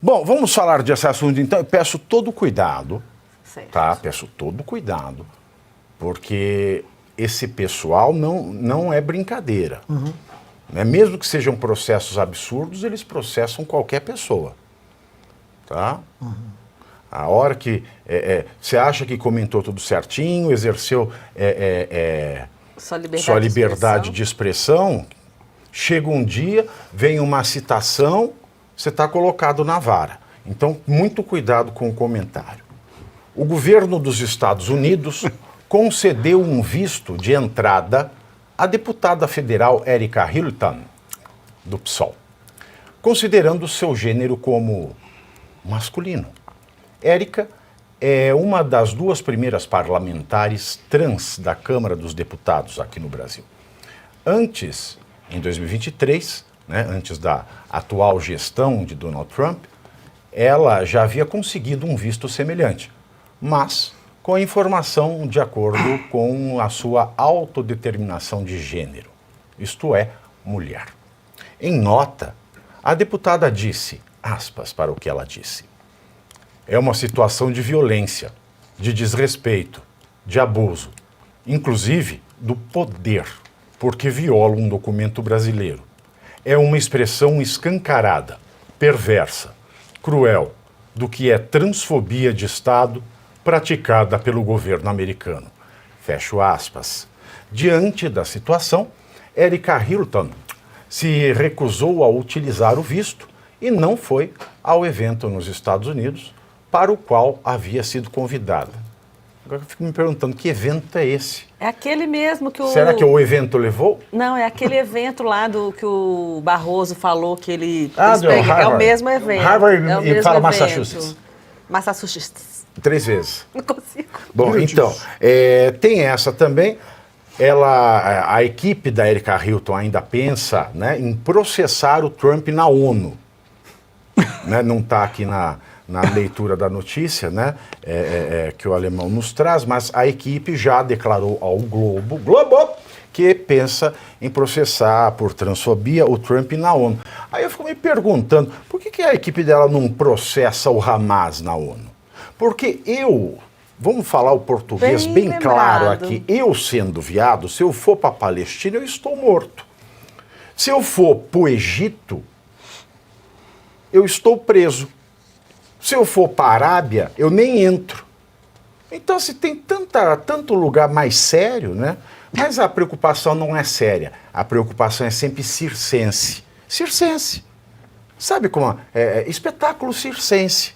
Bom, vamos falar desse assunto então. Eu peço todo cuidado, Certo. tá? Peço todo cuidado, porque esse pessoal não é brincadeira. Né? Mesmo que sejam processos absurdos, eles processam qualquer pessoa, tá? A hora que você acha que comentou tudo certinho, exerceu sua liberdade de expressão, chega um dia, vem uma citação, você está colocado na vara. Então, muito cuidado com o comentário. O governo dos Estados Unidos concedeu um visto de entrada à deputada federal Erika Hilton, do PSOL, considerando seu gênero como masculino. Erika é uma das duas primeiras parlamentares trans da Câmara dos Deputados aqui no Brasil. Antes, em 2023, antes da atual gestão de Donald Trump, ela já havia conseguido um visto semelhante, mas com a informação de acordo com a sua autodeterminação de gênero, isto é, mulher. Em nota, a deputada disse, aspas para o que ela disse, é uma situação de violência, de desrespeito, de abuso, inclusive do poder, porque viola um documento brasileiro. É uma expressão escancarada, perversa, cruel, do que é transfobia de Estado praticada pelo governo americano. Fecho aspas. Diante da situação, Erika Hilton se recusou a utilizar o visto e não foi ao evento nos Estados Unidos para o qual havia sido convidada. Agora eu fico me perguntando, que evento é esse? É aquele mesmo que o... Será que o evento levou? Não, é aquele evento lá do que o Barroso falou que ele... É o mesmo evento. Harvard é o e mesmo fala evento. Massachusetts. Massachusetts. 3 vezes. Não consigo. Bom, então, tem essa também. A equipe da Erika Hilton ainda pensa, em processar o Trump na ONU. Não está aqui na leitura da notícia, que o alemão nos traz, mas a equipe já declarou ao Globo, que pensa em processar por transfobia o Trump na ONU. Aí eu fico me perguntando, por que a equipe dela não processa o Hamas na ONU? Porque vamos falar o português bem claro aqui, eu sendo viado, se eu for para a Palestina, eu estou morto. Se eu for para o Egito, eu estou preso. Se eu for para a Arábia, eu nem entro. Então, se tem tanto lugar mais sério, mas a preocupação não é séria. A preocupação é sempre circense. Circense. Sabe como é? Espetáculo circense.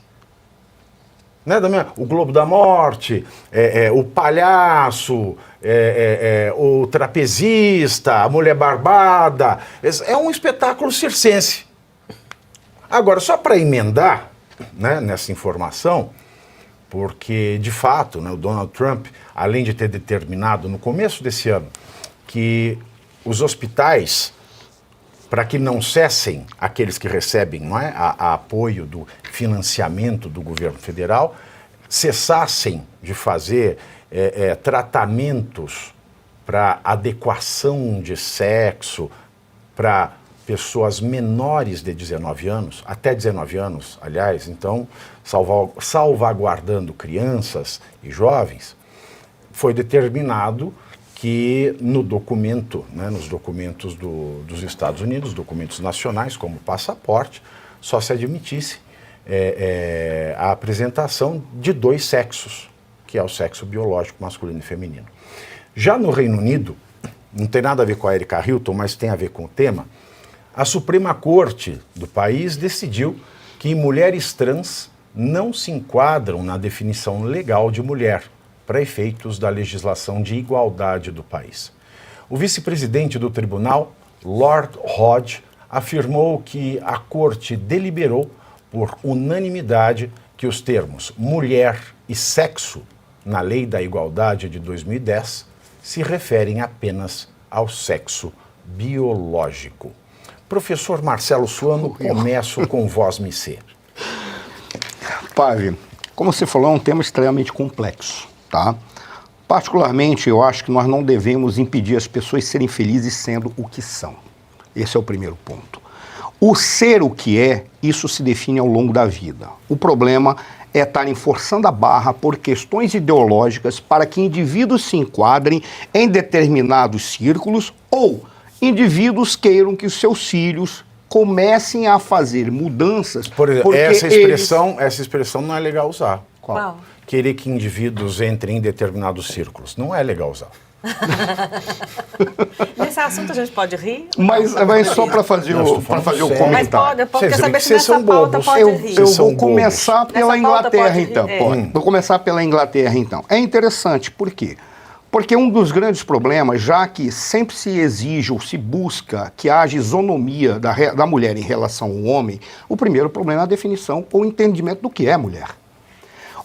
O Globo da Morte, o palhaço, o trapezista, a mulher barbada. É um espetáculo circense. Agora, só para emendar, nessa informação, porque, de fato, o Donald Trump, além de ter determinado no começo desse ano que os hospitais, para que não cessem aqueles que recebem a apoio do financiamento do governo federal, cessassem de fazer tratamentos para adequação de sexo para pessoas menores de 19 anos, até 19 anos, aliás, então, salvaguardando crianças e jovens, foi determinado que no documento, nos documentos dos Estados Unidos, documentos nacionais, como passaporte, só se admitisse a apresentação de 2 sexos, que é o sexo biológico masculino e feminino. Já no Reino Unido, não tem nada a ver com a Erika Hilton, mas tem a ver com o tema, a Suprema Corte do país decidiu que mulheres trans não se enquadram na definição legal de mulher, para efeitos da legislação de igualdade do país. O vice-presidente do tribunal, Lord Hodge, afirmou que a corte deliberou por unanimidade que os termos mulher e sexo na Lei da Igualdade de 2010 se referem apenas ao sexo biológico. Professor Marcelo Suano, começo com voz missê. Pave, como você falou, é um tema extremamente complexo, tá? Particularmente, eu acho que nós não devemos impedir as pessoas de serem felizes sendo o que são. Esse é o primeiro ponto. O ser o que é, isso se define ao longo da vida. O problema é estarem forçando a barra por questões ideológicas para que indivíduos se enquadrem em determinados círculos ou indivíduos queiram que os seus filhos comecem a fazer mudanças. Por exemplo, porque essa expressão não é legal usar. Qual? Querer que indivíduos entrem em determinados círculos. Não é legal usar. Nesse assunto a gente pode rir? Mas só para fazer, o comentário. Mas pode, eu quero saber se vocês nessa são pauta bobos. pode rir. Eu são vou começar pela Nessa pauta Inglaterra, pode rir, então. é. Pode. Vou começar pela Inglaterra, então. É interessante, por quê? Porque um dos grandes problemas, já que sempre se exige ou se busca que haja isonomia da mulher em relação ao homem, o primeiro problema é a definição ou entendimento do que é mulher.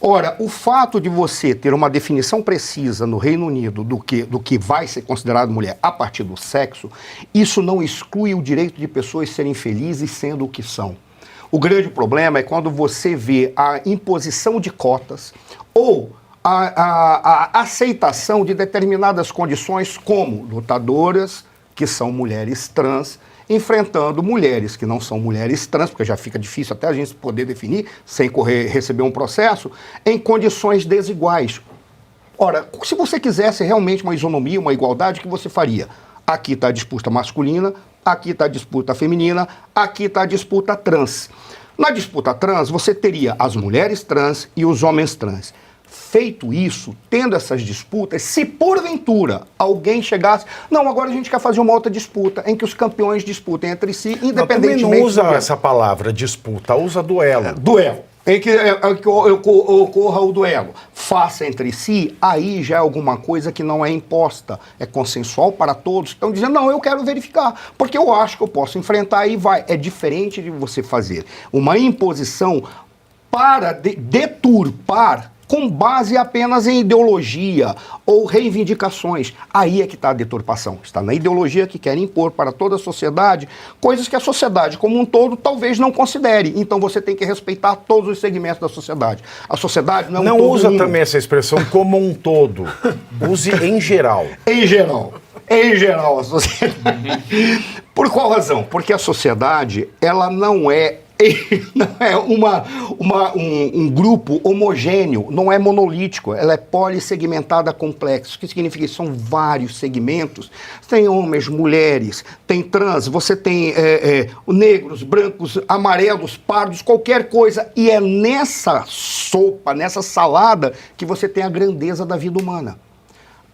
Ora, o fato de você ter uma definição precisa no Reino Unido do que vai ser considerado mulher a partir do sexo, isso não exclui o direito de pessoas serem felizes sendo o que são. O grande problema é quando você vê a imposição de cotas ou a aceitação de determinadas condições como lutadoras, que são mulheres trans, enfrentando mulheres que não são mulheres trans, porque já fica difícil até a gente poder definir, sem receber um processo, em condições desiguais. Ora, se você quisesse realmente uma isonomia, uma igualdade, o que você faria? Aqui está a disputa masculina, aqui está a disputa feminina, aqui está a disputa trans. Na disputa trans, você teria as mulheres trans e os homens trans. Feito isso, tendo essas disputas, se porventura alguém chegasse... Não, agora a gente quer fazer uma outra disputa, em que os campeões disputem entre si, independentemente... Não usa essa palavra, disputa, usa duelo. Duelo. Em que ocorra o duelo. Faça entre si, aí já é alguma coisa que não é imposta, é consensual para todos. Estão dizendo, não, eu quero verificar, porque eu acho que eu posso enfrentar e vai. É diferente de você fazer uma imposição para deturpar com base apenas em ideologia ou reivindicações. Aí é que está a deturpação. Está na ideologia que quer impor para toda a sociedade coisas que a sociedade como um todo talvez não considere. Então você tem que respeitar todos os segmentos da sociedade. A sociedade não é um todo. Não usa também essa expressão como um todo. Use em geral. Em geral. Em geral, a sociedade. Por qual razão? Porque a sociedade, ela não é um grupo homogêneo, não é monolítico, ela é polissegmentada complexa. O que significa isso? São vários segmentos. Tem homens, mulheres, tem trans, você tem negros, brancos, amarelos, pardos, qualquer coisa. E é nessa sopa, nessa salada, que você tem a grandeza da vida humana.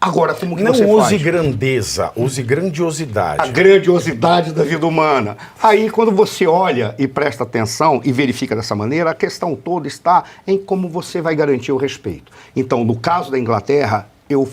Agora, como que não você use faz? grandeza, use grandiosidade. A grandiosidade da vida humana. Aí, quando você olha e presta atenção e verifica dessa maneira, a questão toda está em como você vai garantir o respeito. Então, no caso da Inglaterra, eu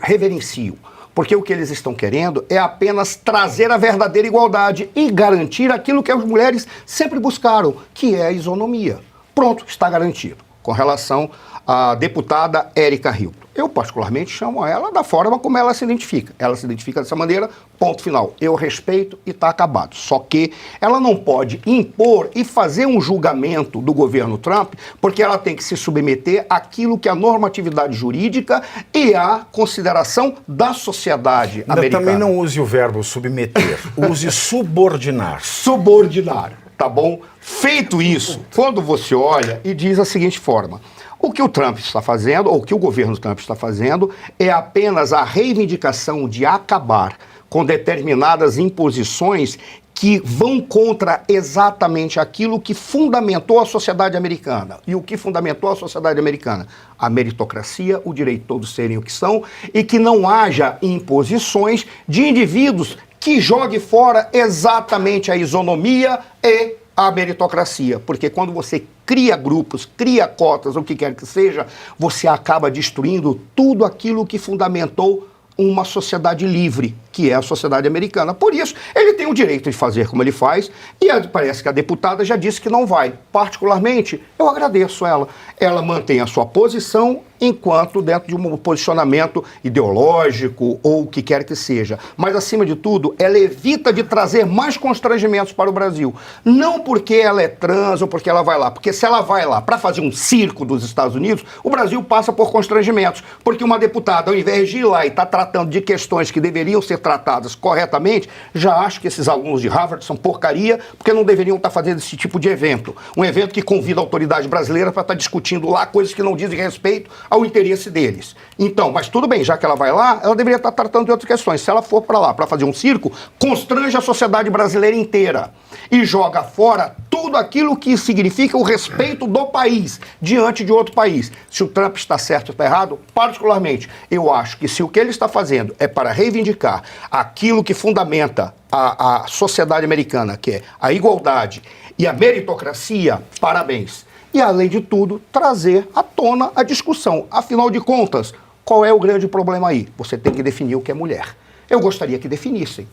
reverencio. Porque o que eles estão querendo é apenas trazer a verdadeira igualdade e garantir aquilo que as mulheres sempre buscaram, que é a isonomia. Pronto, está garantido. Com relação à deputada Érica Hilton. Eu, particularmente, chamo ela da forma como ela se identifica. Ela se identifica dessa maneira, ponto final. Eu respeito e está acabado. Só que ela não pode impor e fazer um julgamento do governo Trump, porque ela tem que se submeter àquilo que é a normatividade jurídica e a consideração da sociedade americana. Também não use o verbo submeter, use subordinar. Subordinar, tá bom? Feito isso, quando você olha e diz a seguinte forma... O que o Trump está fazendo, ou o que o governo Trump está fazendo, é apenas a reivindicação de acabar com determinadas imposições que vão contra exatamente aquilo que fundamentou a sociedade americana. E o que fundamentou a sociedade americana? A meritocracia, o direito de todos serem o que são, e que não haja imposições de indivíduos que joguem fora exatamente a isonomia e a meritocracia, porque quando você cria grupos, cria cotas, o que quer que seja, você acaba destruindo tudo aquilo que fundamentou uma sociedade livre, que é a sociedade americana. Por isso, ele tem o direito de fazer como ele faz, e parece que a deputada já disse que não vai. Particularmente, eu agradeço ela. Ela mantém a sua posição enquanto dentro de um posicionamento ideológico ou o que quer que seja. Mas, acima de tudo, ela evita de trazer mais constrangimentos para o Brasil. Não porque ela é trans ou porque ela vai lá, porque se ela vai lá para fazer um circo dos Estados Unidos, o Brasil passa por constrangimentos. Porque uma deputada, ao invés de ir lá e estar tratando de questões que deveriam ser tratadas corretamente, já acho que esses alunos de Harvard são porcaria, porque não deveriam estar fazendo esse tipo de evento. Um evento que convida a autoridade brasileira para estar discutindo lá coisas que não dizem respeito ao interesse deles. Então, mas tudo bem, já que ela vai lá, ela deveria estar tratando de outras questões. Se ela for para lá para fazer um circo, constrange a sociedade brasileira inteira e joga fora tudo aquilo que significa o respeito do país diante de outro país. Se o Trump está certo ou está errado, particularmente, eu acho que se o que ele está fazendo é para reivindicar aquilo que fundamenta a sociedade americana, que é a igualdade e a meritocracia, parabéns. E, além de tudo, trazer à tona a discussão. Afinal de contas, qual é o grande problema aí? Você tem que definir o que é mulher. Eu gostaria que definissem.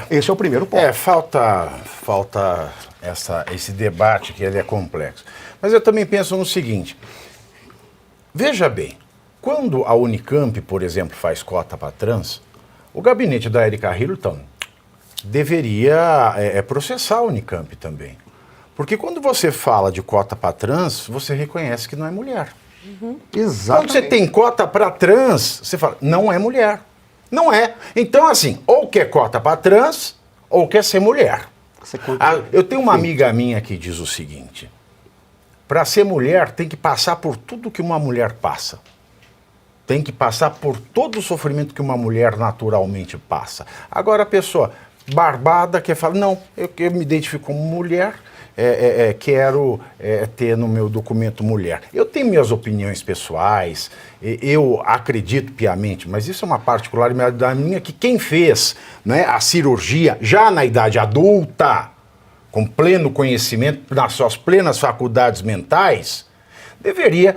Esse é o primeiro ponto. Falta esse debate que ele é complexo. Mas eu também penso no seguinte, veja bem, quando a Unicamp, por exemplo, faz cota para trans, o gabinete da Erika Hilton deveria processar a Unicamp também. Porque quando você fala de cota para trans, você reconhece que não é mulher. Uhum. Exatamente. Quando você tem cota para trans, você fala, não é mulher. Não é. Então, assim, ou quer cota para trans, ou quer ser mulher. Eu tenho uma amiga minha que diz o seguinte, para ser mulher tem que passar por tudo que uma mulher passa. Tem que passar por todo o sofrimento que uma mulher naturalmente passa. Agora a pessoa barbada quer falar, não, eu me identifico como mulher, quero ter no meu documento mulher. Eu tenho minhas opiniões pessoais, eu acredito piamente, mas isso é uma particularidade minha, que quem fez, né, a cirurgia já na idade adulta, com pleno conhecimento, nas suas plenas faculdades mentais, deveria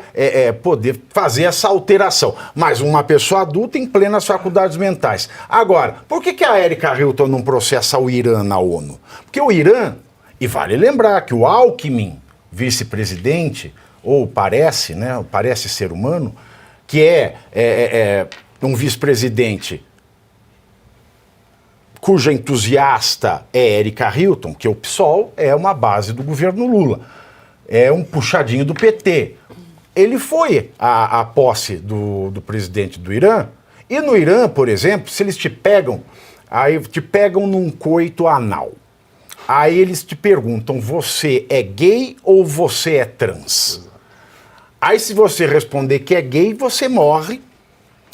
poder fazer essa alteração. Mas uma pessoa adulta em plenas faculdades mentais. Agora, por que a Erika Hilton não processa o Irã na ONU? Porque o Irã, e vale lembrar que o Alckmin, vice-presidente, ou parece, né, parece ser humano, que é um vice-presidente cuja entusiasta é Erika Hilton, que o PSOL é uma base do governo Lula. É um puxadinho do PT. Ele foi à posse do presidente do Irã, e no Irã, por exemplo, se eles te pegam, aí te pegam num coito anal. Aí eles te perguntam, você é gay ou você é trans? Aí se você responder que é gay, você morre.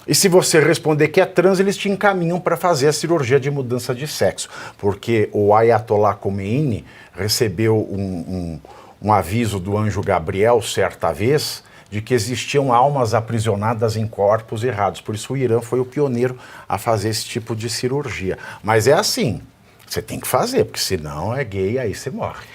E se você responder que é trans, eles te encaminham para fazer a cirurgia de mudança de sexo. Porque o Ayatollah Khomeini recebeu um aviso do anjo Gabriel, certa vez, de que existiam almas aprisionadas em corpos errados. Por isso o Irã foi o pioneiro a fazer esse tipo de cirurgia. Mas é assim, você tem que fazer, porque senão é gay, aí você morre.